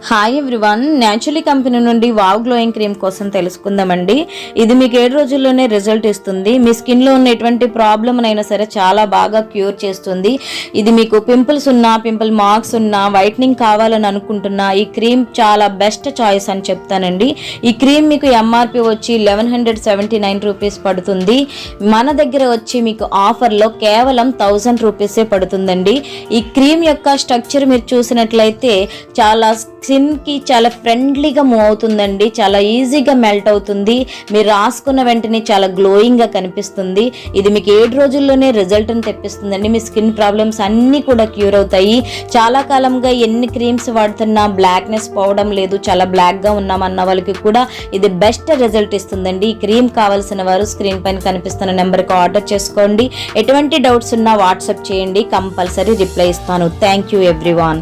Hi everyone, naturally company నుండి wow glowing cream కోసం తెలుసుకుందామండి. ఇది మీకు 7 రోజుల్లోనే రిజల్ట్ ఇస్తుంది. మీ స్కిన్లో ఉన్న ఎటువంటి ప్రాబ్లమ్ అయినా సరే చాలా బాగా క్యూర్ చేస్తుంది. ఇది మీకు పింపుల్స్ ఉన్నా, పింపుల్ మార్క్స్ ఉన్నా, వైట్నింగ్ కావాలని అనుకుంటున్నా ఈ క్రీమ్ చాలా బెస్ట్ చాయిస్ అని చెప్తానండి. ఈ క్రీమ్ మీకు ఎంఆర్పి వచ్చి 1179 రూపీస్ పడుతుంది. మన దగ్గర వచ్చి మీకు ఆఫర్లో కేవలం 1000 రూపీసే పడుతుందండి. ఈ క్రీమ్ యొక్క స్ట్రక్చర్ మీరు చూసినట్లయితే చాలా స్కిన్కి చాలా ఫ్రెండ్లీగా మూవ్ అవుతుందండి. చాలా ఈజీగా మెల్ట్ అవుతుంది. మీరు రాసుకున్న వెంటనే చాలా గ్లోయింగ్గా కనిపిస్తుంది. ఇది మీకు 7 రోజుల్లోనే రిజల్ట్ని తెప్పిస్తుందండి. మీ స్కిన్ ప్రాబ్లమ్స్ అన్నీ కూడా క్యూర్ అవుతాయి. చాలా కాలంగా ఎన్ని క్రీమ్స్ వాడుతున్నా బ్లాక్నెస్ పోవడం లేదు, చాలా బ్లాక్గా ఉన్నామన్న వాళ్ళకి కూడా ఇది బెస్ట్ రిజల్ట్ ఇస్తుందండి. ఈ క్రీమ్ కావాల్సిన వారు స్క్రీన్ పైన కనిపిస్తున్న నెంబర్కి ఆర్డర్ చేసుకోండి. ఎటువంటి డౌట్స్ ఉన్నా వాట్సాప్ చేయండి, కంపల్సరీ రిప్లై ఇస్తాను. Thank you everyone.